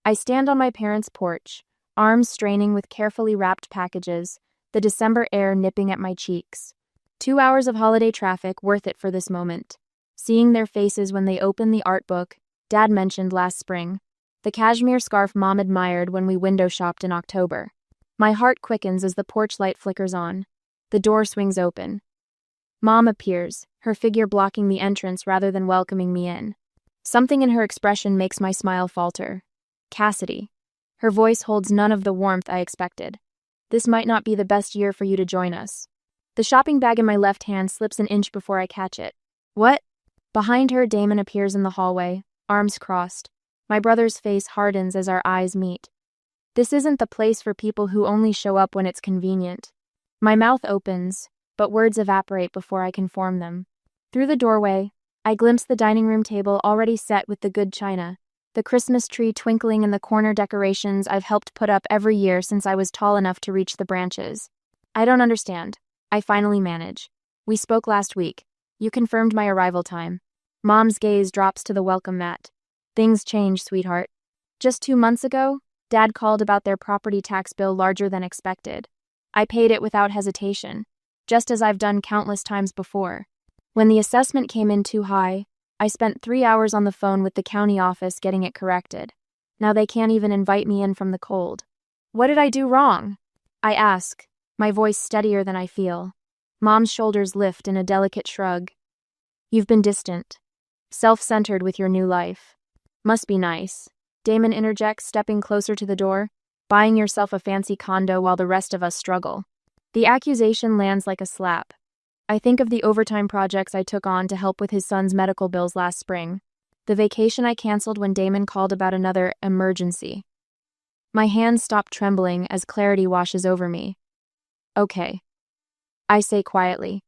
I stand on my parents' porch, arms straining with carefully wrapped packages, the December air nipping at my cheeks. 2 hours of holiday traffic worth it for this moment. Seeing their faces when they open the art book Dad mentioned last spring. The cashmere scarf Mom admired when we window shopped in October. My heart quickens as the porch light flickers on. The door swings open. Mom appears, her figure blocking the entrance rather than welcoming me in. Something in her expression makes my smile falter. Cassidy. Her voice holds none of the warmth I expected. This might not be the best year for you to join us. The shopping bag in my left hand slips an inch before I catch it. What? Behind her, Damon appears in the hallway, arms crossed. My brother's face hardens as our eyes meet. This isn't the place for people who only show up when it's convenient. My mouth opens, but words evaporate before I can form them. Through the doorway, I glimpse the dining room table already set with the good china, the Christmas tree twinkling in the corner decorations I've helped put up every year since I was tall enough to reach the branches. I don't understand. I finally manage. We spoke last week. You confirmed my arrival time. Mom's gaze drops to the welcome mat. Things change, sweetheart. Just 2 months ago, Dad called about their property tax bill larger than expected. I paid it without hesitation, just as I've done countless times before. When the assessment came in too high, I spent 3 hours on the phone with the county office getting it corrected. Now they can't even invite me in from the cold. What did I do wrong? I ask, my voice steadier than I feel. Mom's shoulders lift in a delicate shrug. You've been distant, self-centered with your new life. Must be nice. Damon interjects, stepping closer to the door. Buying yourself a fancy condo while the rest of us struggle. The accusation lands like a slap. I think of the overtime projects I took on to help with his son's medical bills last spring. The vacation I canceled when Damon called about another emergency. My hands stop trembling as clarity washes over me. Okay. I say quietly.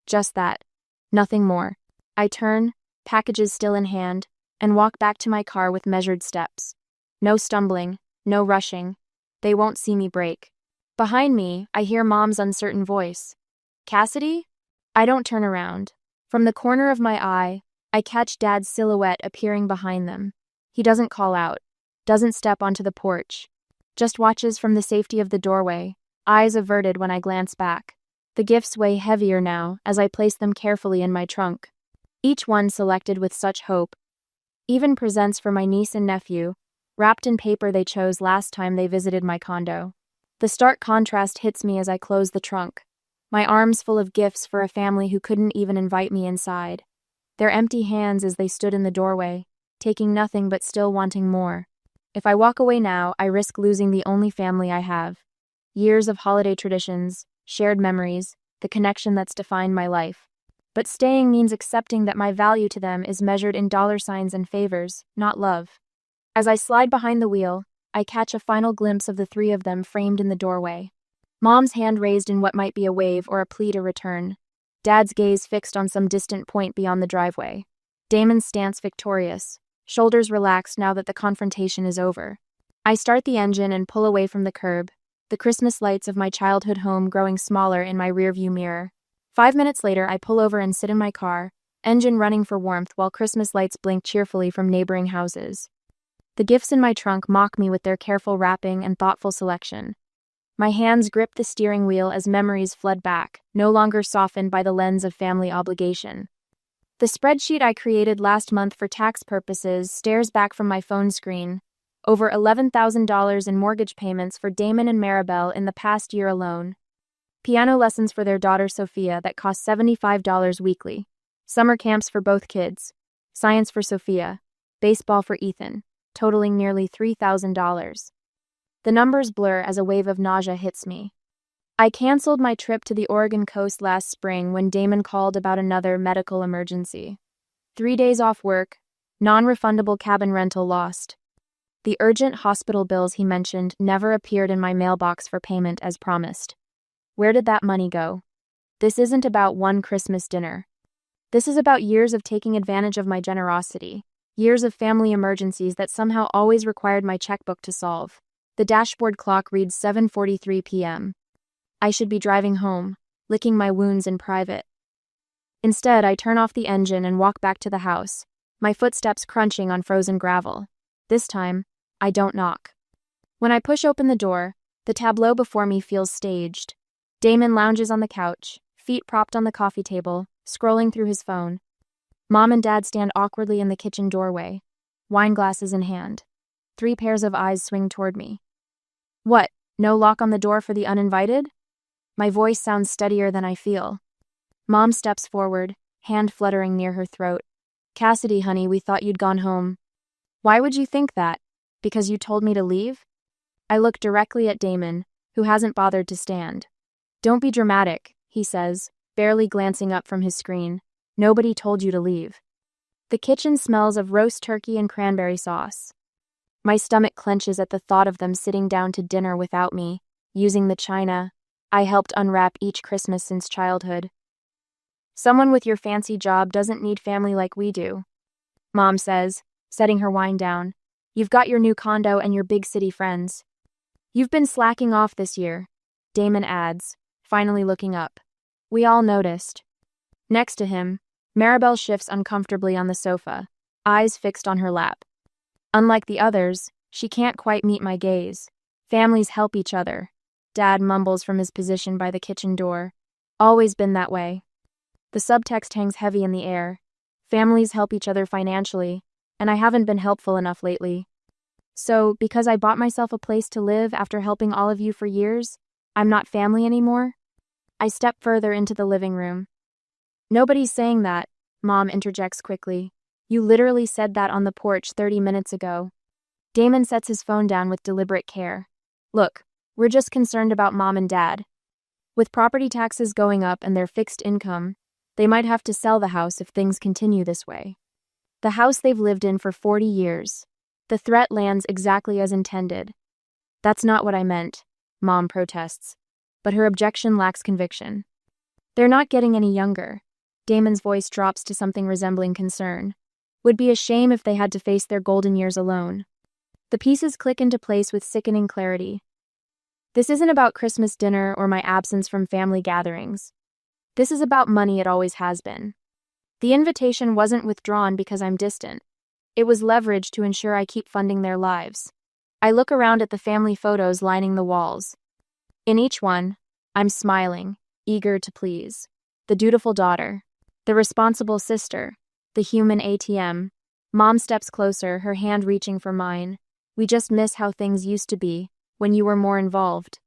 Just that. Nothing more. I turn, packages still in hand, and walk back to my car with measured steps. No stumbling, no rushing. They won't see me break. Behind me, I hear Mom's uncertain voice. Cassidy? I don't turn around. From the corner of my eye, I catch Dad's silhouette appearing behind them. He doesn't call out, doesn't step onto the porch, just watches from the safety of the doorway, eyes averted when I glance back. The gifts weigh heavier now as I place them carefully in my trunk. Each one selected with such hope. Even presents for my niece and nephew, wrapped in paper they chose last time they visited my condo. The stark contrast hits me as I close the trunk. My arms full of gifts for a family who couldn't even invite me inside. Their empty hands as they stood in the doorway, taking nothing but still wanting more. If I walk away now, I risk losing the only family I have. Years of holiday traditions, shared memories, the connection that's defined my life. But staying means accepting that my value to them is measured in dollar signs and favors, not love. As I slide behind the wheel, I catch a final glimpse of the three of them framed in the doorway. Mom's hand raised in what might be a wave or a plea to return. Dad's gaze fixed on some distant point beyond the driveway. Damon's stance victorious, shoulders relaxed now that the confrontation is over. I start the engine and pull away from the curb, the Christmas lights of my childhood home growing smaller in my rearview mirror. 5 minutes later, I pull over and sit in my car, engine running for warmth while Christmas lights blink cheerfully from neighboring houses. The gifts in my trunk mock me with their careful wrapping and thoughtful selection. My hands grip the steering wheel as memories flood back, no longer softened by the lens of family obligation. The spreadsheet I created last month for tax purposes stares back from my phone screen. Over $11,000 in mortgage payments for Damon and Maribel in the past year alone. Piano lessons for their daughter Sophia that cost $75 weekly. Summer camps for both kids. Science for Sophia. Baseball for Ethan, totaling nearly $3,000. The numbers blur as a wave of nausea hits me. I canceled my trip to the Oregon coast last spring when Damon called about another medical emergency. 3 days off work, non-refundable cabin rental lost. The urgent hospital bills he mentioned never appeared in my mailbox for payment as promised. Where did that money go? This isn't about one Christmas dinner. This is about years of taking advantage of my generosity, years of family emergencies that somehow always required my checkbook to solve. The dashboard clock reads 7:43 p.m. I should be driving home, licking my wounds in private. Instead, I turn off the engine and walk back to the house, my footsteps crunching on frozen gravel. This time, I don't knock. When I push open the door, the tableau before me feels staged. Damon lounges on the couch, feet propped on the coffee table, scrolling through his phone. Mom and Dad stand awkwardly in the kitchen doorway, wine glasses in hand. 3 pairs of eyes swing toward me. What, no lock on the door for the uninvited? My voice sounds steadier than I feel. Mom steps forward, hand fluttering near her throat. Cassidy, honey, we thought you'd gone home. Why would you think that? Because you told me to leave? I look directly at Damon, who hasn't bothered to stand. Don't be dramatic, he says, barely glancing up from his screen. Nobody told you to leave. The kitchen smells of roast turkey and cranberry sauce. My stomach clenches at the thought of them sitting down to dinner without me, using the china I helped unwrap each Christmas since childhood. Someone with your fancy job doesn't need family like we do, Mom says, setting her wine down. You've got your new condo and your big city friends. You've been slacking off this year, Damon adds, finally looking up. We all noticed. Next to him, Maribel shifts uncomfortably on the sofa, eyes fixed on her lap. Unlike the others, she can't quite meet my gaze. Families help each other, Dad mumbles from his position by the kitchen door. Always been that way. The subtext hangs heavy in the air. Families help each other financially, and I haven't been helpful enough lately. So, because I bought myself a place to live after helping all of you for years, I'm not family anymore? I step further into the living room. Nobody's saying that, Mom interjects quickly. You literally said that on the porch 30 minutes ago. Damon sets his phone down with deliberate care. Look, we're just concerned about Mom and Dad. With property taxes going up and their fixed income, they might have to sell the house if things continue this way. The house they've lived in for 40 years. The threat lands exactly as intended. That's not what I meant, Mom protests, but her objection lacks conviction. They're not getting any younger. Damon's voice drops to something resembling concern. Would be a shame if they had to face their golden years alone. The pieces click into place with sickening clarity. This isn't about Christmas dinner or my absence from family gatherings. This is about money. It always has been. The invitation wasn't withdrawn because I'm distant. It was leveraged to ensure I keep funding their lives. I look around at the family photos lining the walls. In each one, I'm smiling, eager to please. The dutiful daughter, the responsible sister, the human ATM. Mom steps closer, her hand reaching for mine. We just miss how things used to be, when you were more involved.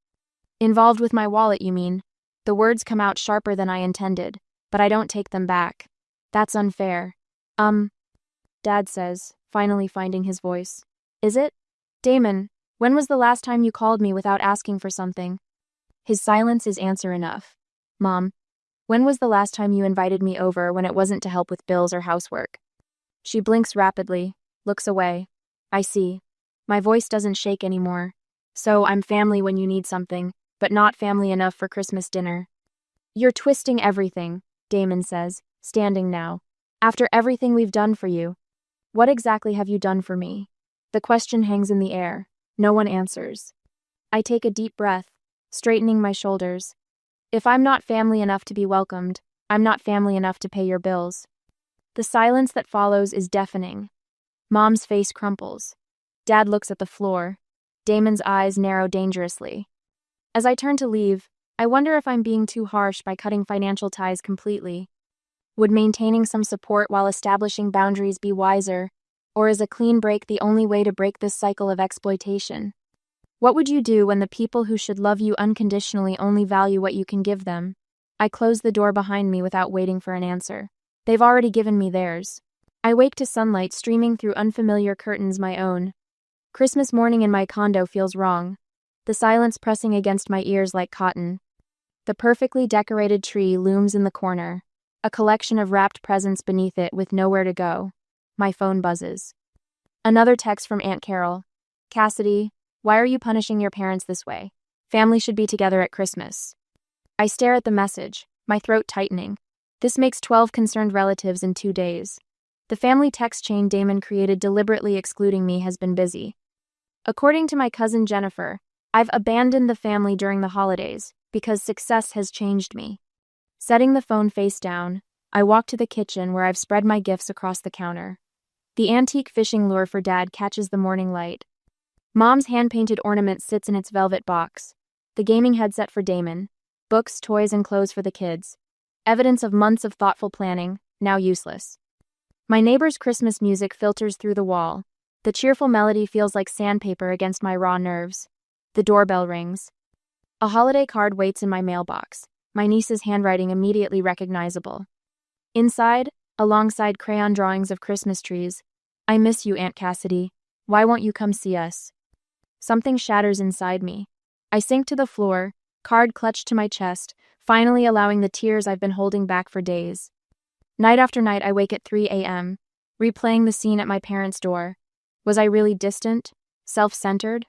Involved with my wallet, you mean? The words come out sharper than I intended, but I don't take them back. That's unfair. Dad says, finally finding his voice. Is it? Damon, when was the last time you called me without asking for something? His silence is answer enough. Mom, when was the last time you invited me over when it wasn't to help with bills or housework? She blinks rapidly, looks away. I see. My voice doesn't shake anymore. So I'm family when you need something, but not family enough for Christmas dinner. You're twisting everything, Damon says, standing now. After everything we've done for you. What exactly have you done for me? The question hangs in the air. No one answers. I take a deep breath, straightening my shoulders. If I'm not family enough to be welcomed, I'm not family enough to pay your bills. The silence that follows is deafening. Mom's face crumples. Dad looks at the floor. Damon's eyes narrow dangerously. As I turn to leave, I wonder if I'm being too harsh by cutting financial ties completely. Would maintaining some support while establishing boundaries be wiser, or is a clean break the only way to break this cycle of exploitation? What would you do when the people who should love you unconditionally only value what you can give them? I close the door behind me without waiting for an answer. They've already given me theirs. I wake to sunlight streaming through unfamiliar curtains my own. Christmas morning in my condo feels wrong. The silence pressing against my ears like cotton. The perfectly decorated tree looms in the corner. A collection of wrapped presents beneath it with nowhere to go. My phone buzzes. Another text from Aunt Carol. Cassidy, why are you punishing your parents this way? Family should be together at Christmas. I stare at the message, my throat tightening. This makes 12 concerned relatives in 2 days. The family text chain Damon created deliberately excluding me has been busy. According to my cousin Jennifer, I've abandoned the family during the holidays because success has changed me. Setting the phone face down, I walk to the kitchen where I've spread my gifts across the counter. The antique fishing lure for Dad catches the morning light. Mom's hand-painted ornament sits in its velvet box. The gaming headset for Damon. Books, toys, and clothes for the kids. Evidence of months of thoughtful planning, now useless. My neighbor's Christmas music filters through the wall. The cheerful melody feels like sandpaper against my raw nerves. The doorbell rings. A holiday card waits in my mailbox. My niece's handwriting immediately recognizable. Inside, alongside crayon drawings of Christmas trees, "I miss you, Aunt Cassidy. Why won't you come see us?" Something shatters inside me. I sink to the floor, card clutched to my chest, finally allowing the tears I've been holding back for days. Night after night, I wake at 3 a.m., replaying the scene at my parents' door. Was I really distant? Self-centered?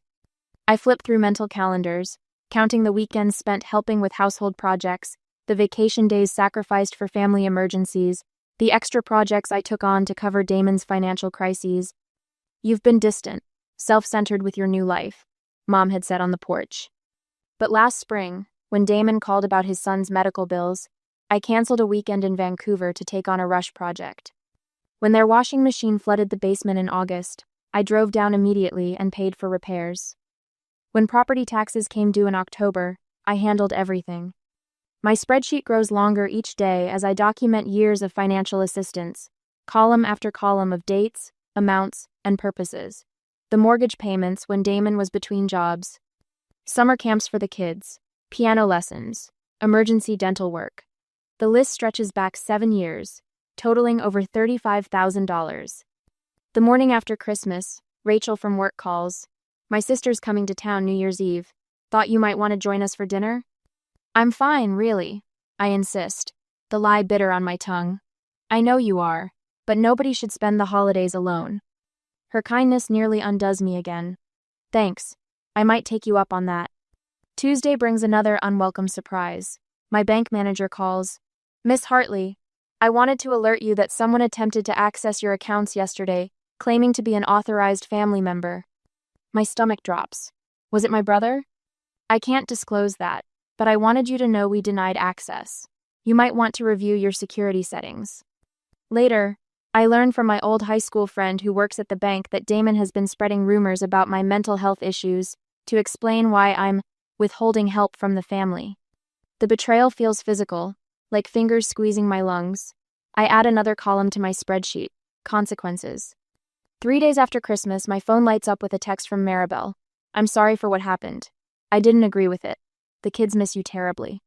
I flip through mental calendars, counting the weekends spent helping with household projects, the vacation days sacrificed for family emergencies, the extra projects I took on to cover Damon's financial crises. "You've been distant, self-centered with your new life," Mom had said on the porch. But last spring, when Damon called about his son's medical bills, I canceled a weekend in Vancouver to take on a rush project. When their washing machine flooded the basement in August, I drove down immediately and paid for repairs. When property taxes came due in October, I handled everything. My spreadsheet grows longer each day as I document years of financial assistance, column after column of dates, amounts, and purposes. The mortgage payments when Damon was between jobs. Summer camps for the kids, piano lessons, emergency dental work. The list stretches back 7 years, totaling over $35,000. The morning after Christmas, Rachel from work calls. "My sister's coming to town New Year's Eve. Thought you might want to join us for dinner?" "I'm fine, really," I insist, the lie bitter on my tongue. "I know you are, but nobody should spend the holidays alone." Her kindness nearly undoes me again. "Thanks. I might take you up on that." Tuesday brings another unwelcome surprise. My bank manager calls. "Miss Hartley, I wanted to alert you that someone attempted to access your accounts yesterday, claiming to be an authorized family member." My stomach drops. Was it my brother? "I can't disclose that, but I wanted you to know we denied access. You might want to review your security settings." Later, I learn from my old high school friend who works at the bank that Damon has been spreading rumors about my mental health issues to explain why I'm withholding help from the family. The betrayal feels physical, like fingers squeezing my lungs. I add another column to my spreadsheet, consequences. 3 days after Christmas, my phone lights up with a text from Maribel. "I'm sorry for what happened. I didn't agree with it. The kids miss you terribly."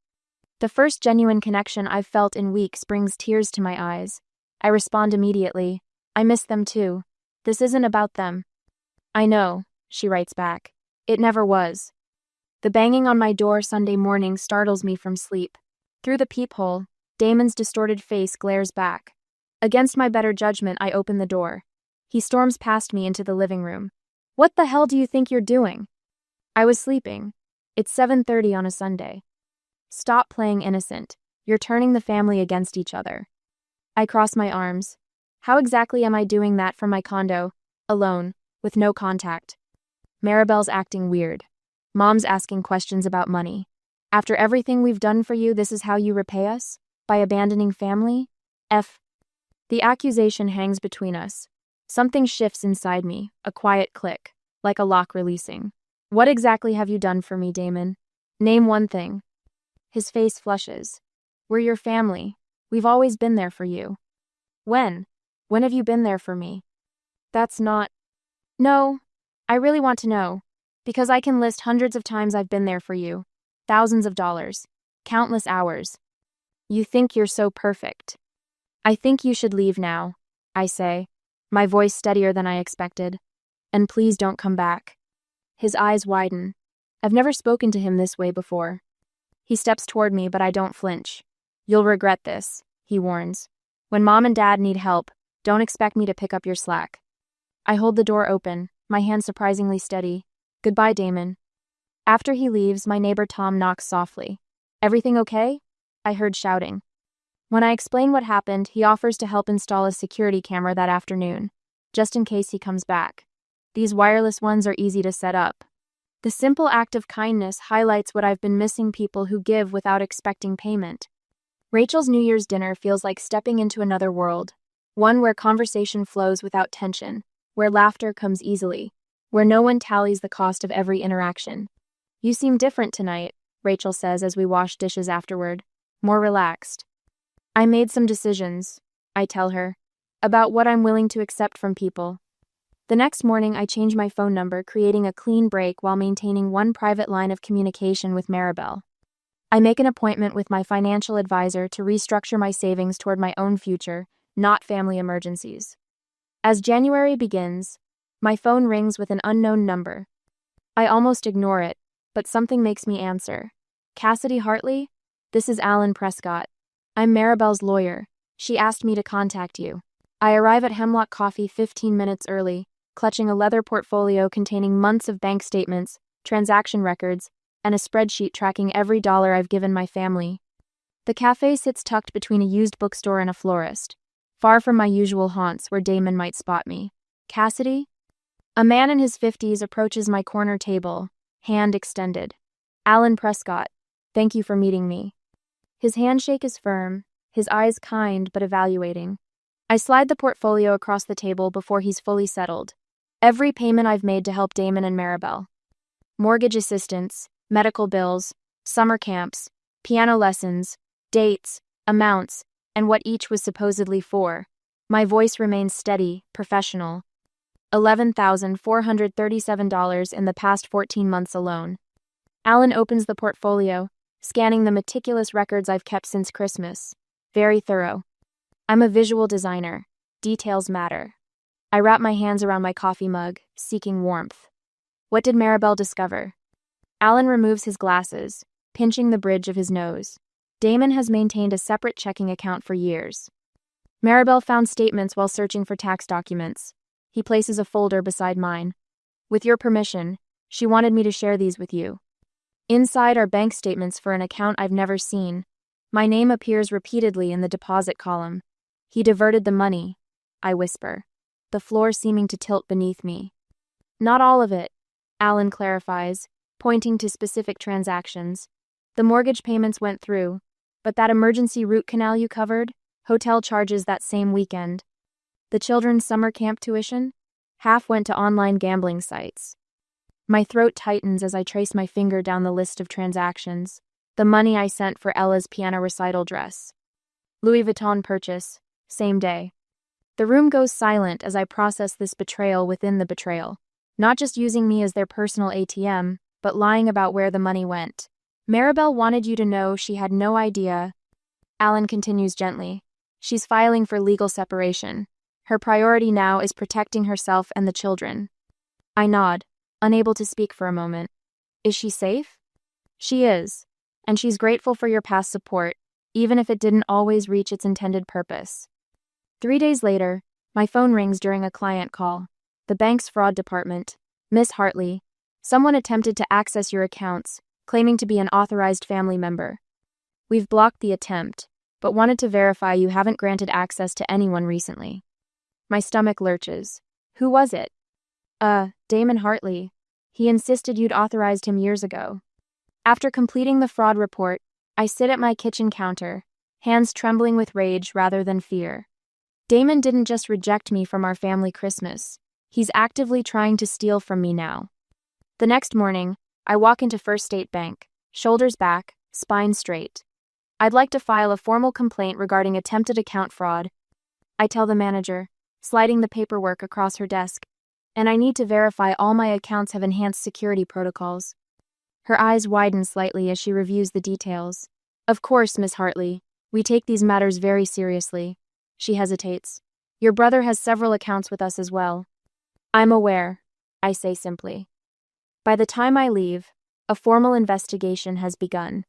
The first genuine connection I've felt in weeks brings tears to my eyes. I respond immediately. "I miss them too. This isn't about them." "I know," she writes back. "It never was." The banging on my door Sunday morning startles me from sleep. Through the peephole, Damon's distorted face glares back. Against my better judgment, I open the door. He storms past me into the living room. "What the hell do you think you're doing?" "I was sleeping. It's 7:30 on a Sunday." "Stop playing innocent. You're turning the family against each other." I cross my arms. How exactly am I doing that from my condo, alone, with no contact? Maribel's acting weird. Mom's asking questions about money. "After everything we've done for you, this is how you repay us? By abandoning family? The accusation hangs between us. Something shifts inside me, a quiet click, like a lock releasing. "What exactly have you done for me, Damon? Name one thing." His face flushes. "We're your family. We've always been there for you." "When? When have you been there for me?" "That's not—" "No, I really want to know. Because I can list hundreds of times I've been there for you. Thousands of dollars. Countless hours. You think you're so perfect. I think you should leave now," I say, my voice steadier than I expected. "And please don't come back." His eyes widen. I've never spoken to him this way before. He steps toward me, but I don't flinch. "You'll regret this," he warns. "When Mom and Dad need help, don't expect me to pick up your slack." I hold the door open, my hand surprisingly steady. "Goodbye, Damon." After he leaves, my neighbor Tom knocks softly. "Everything okay?" I heard shouting. When I explain what happened, he offers to help install a security camera that afternoon, just in case he comes back. These wireless ones are easy to set up. The simple act of kindness highlights what I've been missing: people who give without expecting payment. Rachel's New Year's dinner feels like stepping into another world, one where conversation flows without tension, where laughter comes easily, where no one tallies the cost of every interaction. You seem different tonight, Rachel says as we wash dishes afterward, more relaxed. I made some decisions, I tell her, about what I'm willing to accept from people. The next morning, I change my phone number, creating a clean break while maintaining one private line of communication with Maribel. I make an appointment with my financial advisor to restructure my savings toward my own future, not family emergencies. As January begins, my phone rings with an unknown number. I almost ignore it, but something makes me answer. Cassidy Hartley? This is Alan Prescott. I'm Maribel's lawyer. She asked me to contact you. I arrive at Hemlock Coffee 15 minutes early, clutching a leather portfolio containing months of bank statements, transaction records, and a spreadsheet tracking every dollar I've given my family. The cafe sits tucked between a used bookstore and a florist, far from my usual haunts where Damon might spot me. Cassidy? A man in his 50s approaches my corner table, hand extended. Alan Prescott, thank you for meeting me. His handshake is firm, his eyes kind but evaluating. I slide the portfolio across the table before he's fully settled. Every payment I've made to help Damon and Maribel. Mortgage assistance, medical bills, summer camps, piano lessons, dates, amounts, and what each was supposedly for. My voice remains steady, professional. $11,437 in the past 14 months alone. Alan opens the portfolio, scanning the meticulous records I've kept since Christmas. Very thorough. I'm a visual designer. Details matter. I wrap my hands around my coffee mug, seeking warmth. What did Maribel discover? Alan removes his glasses, pinching the bridge of his nose. Damon has maintained a separate checking account for years. Maribel found statements while searching for tax documents. He places a folder beside mine. With your permission, she wanted me to share these with you. Inside are bank statements for an account I've never seen. My name appears repeatedly in the deposit column. He diverted the money, I whisper, the floor seeming to tilt beneath me. Not all of it, Alan clarifies, pointing to specific transactions. The mortgage payments went through, but that emergency root canal you covered, hotel charges that same weekend. The children's summer camp tuition? Half went to online gambling sites. My throat tightens as I trace my finger down the list of transactions. The money I sent for Ella's piano recital dress. Louis Vuitton purchase, same day. The room goes silent as I process this betrayal within the betrayal. Not just using me as their personal ATM, but lying about where the money went. Maribel wanted you to know she had no idea. Alan continues gently. She's filing for legal separation. Her priority now is protecting herself and the children. I nod, unable to speak for a moment. Is she safe? She is, and she's grateful for your past support, even if it didn't always reach its intended purpose. 3 days later, my phone rings during a client call. The bank's fraud department. Miss Hartley, someone attempted to access your accounts, claiming to be an authorized family member. We've blocked the attempt, but wanted to verify you haven't granted access to anyone recently. My stomach lurches. Who was it? Damon Hartley. He insisted you'd authorized him years ago. After completing the fraud report, I sit at my kitchen counter, hands trembling with rage rather than fear. Damon didn't just reject me from our family Christmas. He's actively trying to steal from me now. The next morning, I walk into First State Bank, shoulders back, spine straight. I'd like to file a formal complaint regarding attempted account fraud. I tell the manager, sliding the paperwork across her desk, and I need to verify all my accounts have enhanced security protocols. Her eyes widen slightly as she reviews the details. Of course, Miss Hartley, we take these matters very seriously. She hesitates. Your brother has several accounts with us as well. I'm aware, I say simply. By the time I leave, a formal investigation has begun.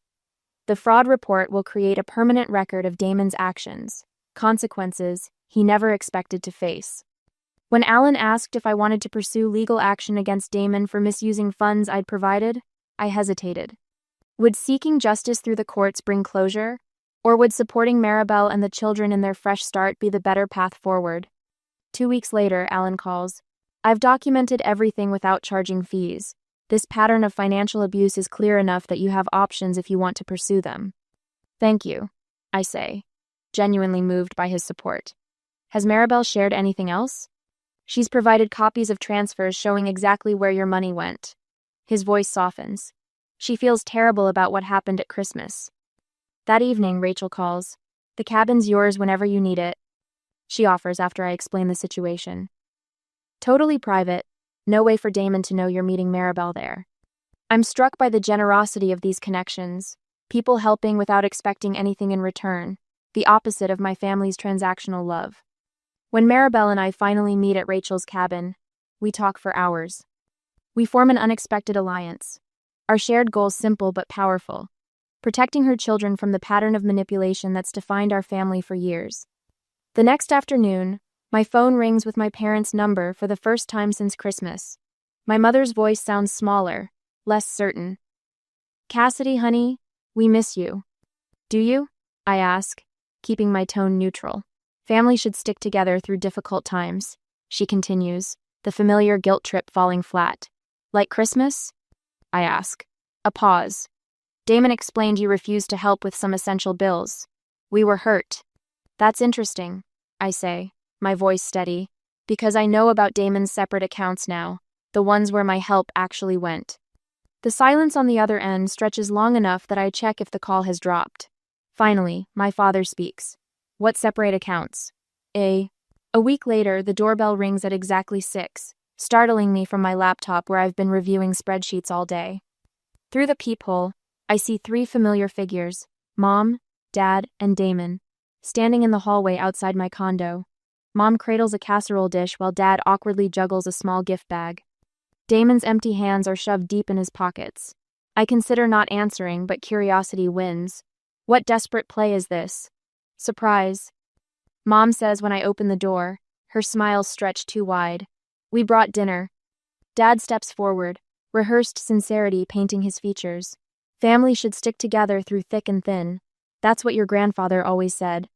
The fraud report will create a permanent record of Damon's actions, consequences he never expected to face. When Alan asked if I wanted to pursue legal action against Damon for misusing funds I'd provided, I hesitated. Would seeking justice through the courts bring closure? Or would supporting Maribel and the children in their fresh start be the better path forward? 2 weeks later, Alan calls. I've documented everything without charging fees. This pattern of financial abuse is clear enough that you have options if you want to pursue them. Thank you, I say, genuinely moved by his support. Has Maribel shared anything else? She's provided copies of transfers showing exactly where your money went. His voice softens. She feels terrible about what happened at Christmas. That evening, Rachel calls. The cabin's yours whenever you need it, she offers after I explain the situation. Totally private. No way for Damon to know you're meeting Maribel there. I'm struck by the generosity of these connections. People helping without expecting anything in return. The opposite of my family's transactional love. When Maribel and I finally meet at Rachel's cabin, we talk for hours. We form an unexpected alliance. Our shared goal's simple but powerful. Protecting her children from the pattern of manipulation that's defined our family for years. The next afternoon, my phone rings with my parents' number for the first time since Christmas. My mother's voice sounds smaller, less certain. Cassidy, honey, we miss you. Do you? I ask, keeping my tone neutral. Family should stick together through difficult times, she continues, the familiar guilt trip falling flat. Like Christmas? I ask. A pause. Damon explained you refused to help with some essential bills. We were hurt. That's interesting, I say, my voice steady, because I know about Damon's separate accounts now, the ones where my help actually went. The silence on the other end stretches long enough that I check if the call has dropped. Finally, my father speaks. What separate accounts? A week later, the doorbell rings at exactly 6, startling me from my laptop where I've been reviewing spreadsheets all day. Through the peephole, I see 3 familiar figures, Mom, Dad, and Damon, standing in the hallway outside my condo. Mom cradles a casserole dish while Dad awkwardly juggles a small gift bag. Damon's empty hands are shoved deep in his pockets. I consider not answering, but curiosity wins. What desperate play is this? Surprise. Mom says when I open the door, her smile stretched too wide. We brought dinner. Dad steps forward, rehearsed sincerity painting his features. Family should stick together through thick and thin. That's what your grandfather always said.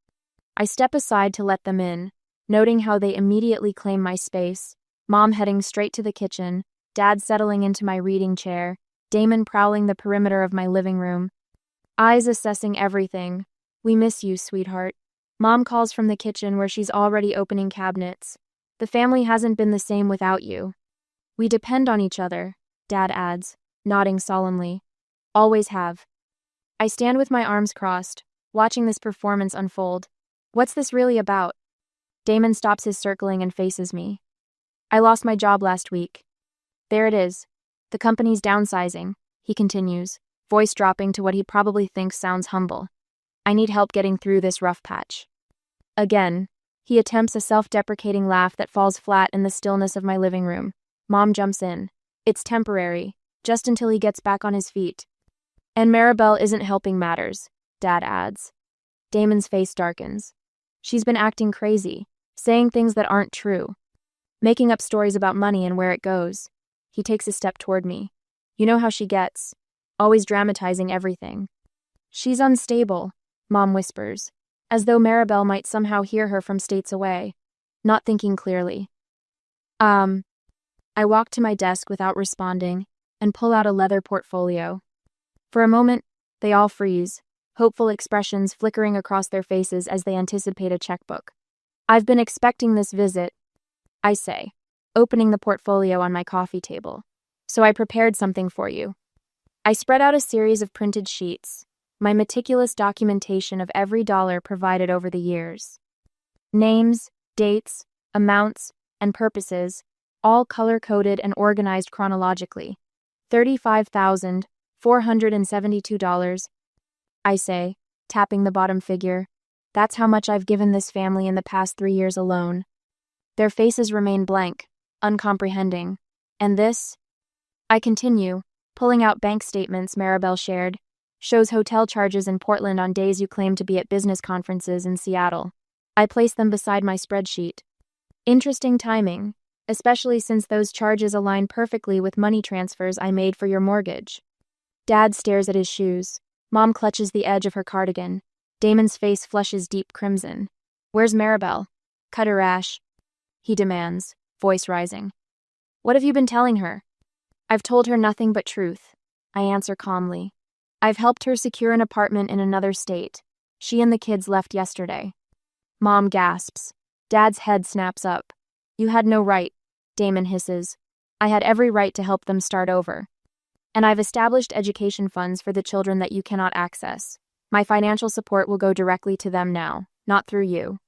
I step aside to let them in, noting how they immediately claim my space. Mom heading straight to the kitchen, Dad settling into my reading chair, Damon prowling the perimeter of my living room. Eyes assessing everything. We miss you, sweetheart. Mom calls from the kitchen where she's already opening cabinets. The family hasn't been the same without you. We depend on each other, Dad adds, nodding solemnly. Always have. I stand with my arms crossed, watching this performance unfold. What's this really about? Damon stops his circling and faces me. I lost my job last week. There it is. The company's downsizing, he continues, voice dropping to what he probably thinks sounds humble. I need help getting through this rough patch. Again, he attempts a self-deprecating laugh that falls flat in the stillness of my living room. Mom jumps in. It's temporary, just until he gets back on his feet. And Maribel isn't helping matters, Dad adds. Damon's face darkens. She's been acting crazy, saying things that aren't true, making up stories about money and where it goes. He takes a step toward me. You know how she gets, always dramatizing everything. She's unstable, Mom whispers, as though Maribel might somehow hear her from states away, not thinking clearly. I walk to my desk without responding and pull out a leather portfolio. For a moment, they all freeze, hopeful expressions flickering across their faces as they anticipate a checkbook. I've been expecting this visit, I say, opening the portfolio on my coffee table. So I prepared something for you. I spread out a series of printed sheets, my meticulous documentation of every dollar provided over the years. Names, dates, amounts, and purposes, all color-coded and organized chronologically. $35,472, I say, tapping the bottom figure. That's how much I've given this family in the past 3 years alone. Their faces remain blank, uncomprehending. And this? I continue, pulling out bank statements Maribel shared, shows hotel charges in Portland on days you claim to be at business conferences in Seattle. I place them beside my spreadsheet. Interesting timing, especially since those charges align perfectly with money transfers I made for your mortgage. Dad stares at his shoes. Mom clutches the edge of her cardigan. Damon's face flushes deep crimson. Where's Maribel? Cut her rash, he demands, voice rising. What have you been telling her? I've told her nothing but truth, I answer calmly. I've helped her secure an apartment in another state. She and the kids left yesterday. Mom gasps. Dad's head snaps up. You had no right, Damon hisses. I had every right to help them start over. And I've established education funds for the children that you cannot access. My financial support will go directly to them now, not through you.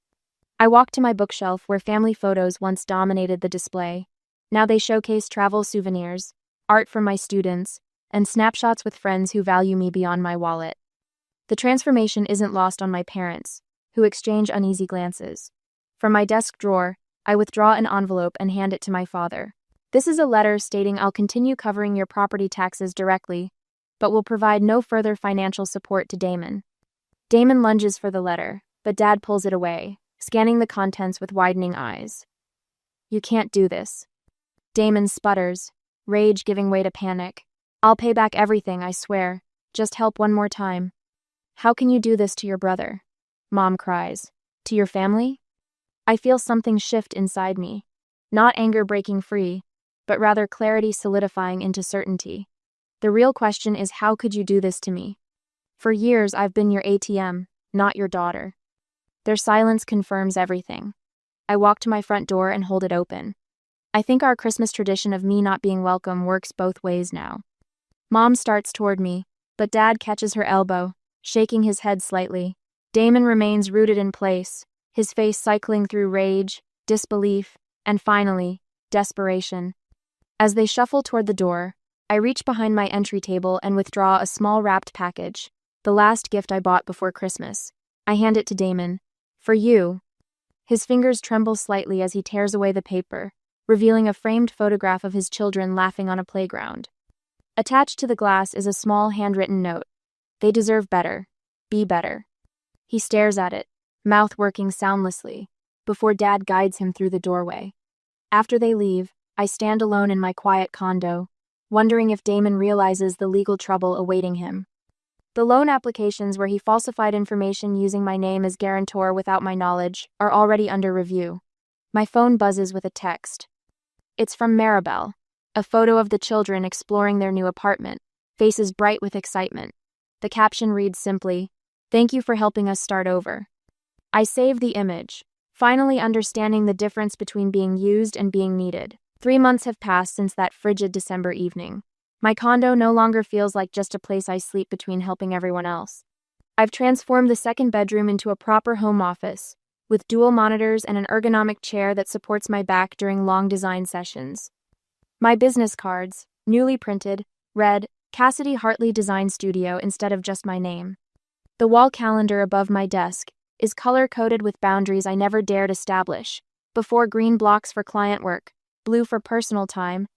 I walk to my bookshelf where family photos once dominated the display. Now they showcase travel souvenirs, art from my students, and snapshots with friends who value me beyond my wallet. The transformation isn't lost on my parents, who exchange uneasy glances. From my desk drawer, I withdraw an envelope and hand it to my father. This is a letter stating I'll continue covering your property taxes directly, but will provide no further financial support to Damon. Damon lunges for the letter, but Dad pulls it away, scanning the contents with widening eyes. You can't do this. Damon sputters, rage giving way to panic. I'll pay back everything, I swear. Just help one more time. How can you do this to your brother? Mom cries. To your family? I feel something shift inside me. Not anger breaking free, but rather clarity solidifying into certainty. The real question is, how could you do this to me? For years, I've been your ATM, not your daughter. Their silence confirms everything. I walk to my front door and hold it open. I think our Christmas tradition of me not being welcome works both ways now. Mom starts toward me, but Dad catches her elbow, shaking his head slightly. Damon remains rooted in place, his face cycling through rage, disbelief, and finally, desperation. As they shuffle toward the door, I reach behind my entry table and withdraw a small wrapped package, the last gift I bought before Christmas. I hand it to Damon. For you. His fingers tremble slightly as he tears away the paper, revealing a framed photograph of his children laughing on a playground. Attached to the glass is a small handwritten note. They deserve better. Be better. He stares at it, mouth working soundlessly, before Dad guides him through the doorway. After they leave, I stand alone in my quiet condo, wondering if Damon realizes the legal trouble awaiting him. The loan applications where he falsified information using my name as guarantor without my knowledge are already under review. My phone buzzes with a text. It's from Maribel, a photo of the children exploring their new apartment, faces bright with excitement. The caption reads simply, "Thank you for helping us start over." I save the image, finally understanding the difference between being used and being needed. 3 months have passed since that frigid December evening. My condo no longer feels like just a place I sleep between helping everyone else. I've transformed the second bedroom into a proper home office, with dual monitors and an ergonomic chair that supports my back during long design sessions. My business cards, newly printed, read, Cassidy Hartley Design Studio instead of just my name. The wall calendar above my desk is color-coded with boundaries I never dared establish. Before, green blocks for client work, blue for personal time,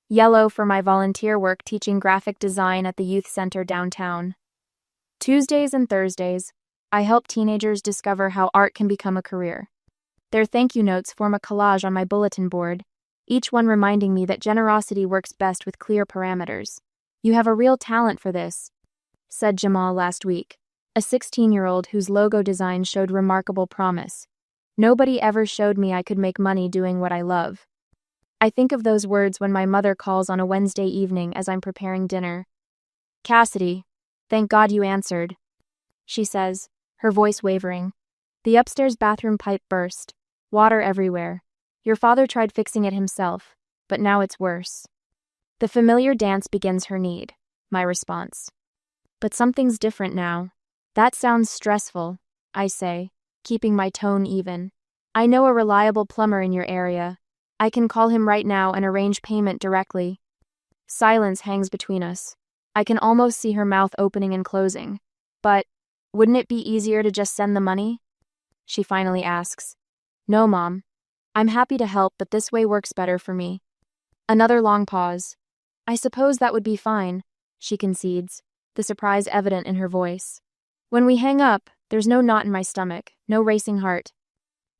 yellow for my volunteer work teaching graphic design at the youth center downtown. Tuesdays and Thursdays, I help teenagers discover how art can become a career. Their thank you notes form a collage on my bulletin board, each one reminding me that generosity works best with clear parameters. You have a real talent for this, said Jamal last week, a 16-year-old whose logo design showed remarkable promise. Nobody ever showed me I could make money doing what I love. I think of those words when my mother calls on a Wednesday evening as I'm preparing dinner. Cassidy, thank God you answered, she says, her voice wavering. The upstairs bathroom pipe burst. Water everywhere. Your father tried fixing it himself, but now it's worse. The familiar dance begins her need, my response. But something's different now. That sounds stressful, I say, keeping my tone even. I know a reliable plumber in your area. I can call him right now and arrange payment directly. Silence hangs between us. I can almost see her mouth opening and closing. But, wouldn't it be easier to just send the money? She finally asks. No, Mom. I'm happy to help, but this way works better for me. Another long pause. I suppose that would be fine, she concedes, the surprise evident in her voice. When we hang up, there's no knot in my stomach, no racing heart.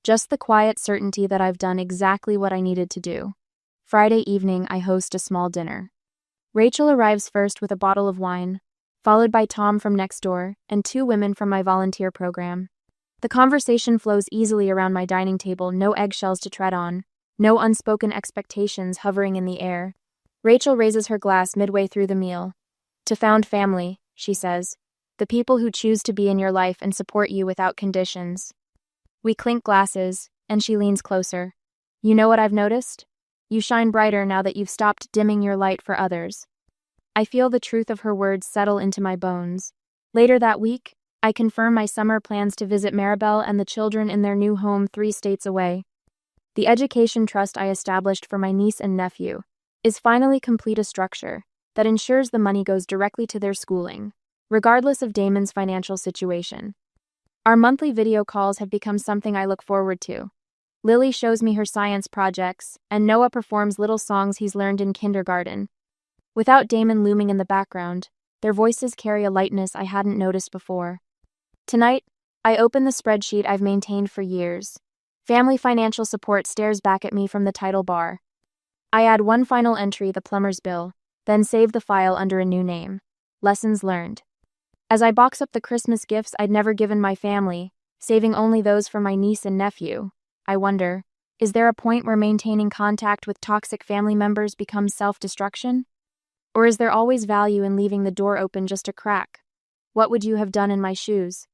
Just the quiet certainty that I've done exactly what I needed to do. Friday evening, I host a small dinner. Rachel arrives first with a bottle of wine, followed by Tom from next door and 2 women from my volunteer program. The conversation flows easily around my dining table, no eggshells to tread on, no unspoken expectations hovering in the air. Rachel raises her glass midway through the meal. To found family, she says, the people who choose to be in your life and support you without conditions. We clink glasses, and she leans closer. You know what I've noticed? You shine brighter now that you've stopped dimming your light for others. I feel the truth of her words settle into my bones. Later that week, I confirm my summer plans to visit Maribel and the children in their new home 3 states away. The education trust I established for my niece and nephew is finally complete, a structure that ensures the money goes directly to their schooling, regardless of Damon's financial situation. Our monthly video calls have become something I look forward to. Lily shows me her science projects, and Noah performs little songs he's learned in kindergarten. Without Damon looming in the background, their voices carry a lightness I hadn't noticed before. Tonight, I open the spreadsheet I've maintained for years. Family Financial Support stares back at me from the title bar. I add one final entry, the plumber's bill, then save the file under a new name. Lessons learned. As I box up the Christmas gifts I'd never given my family, saving only those for my niece and nephew, I wonder, is there a point where maintaining contact with toxic family members becomes self-destruction? Or is there always value in leaving the door open just a crack? What would you have done in my shoes?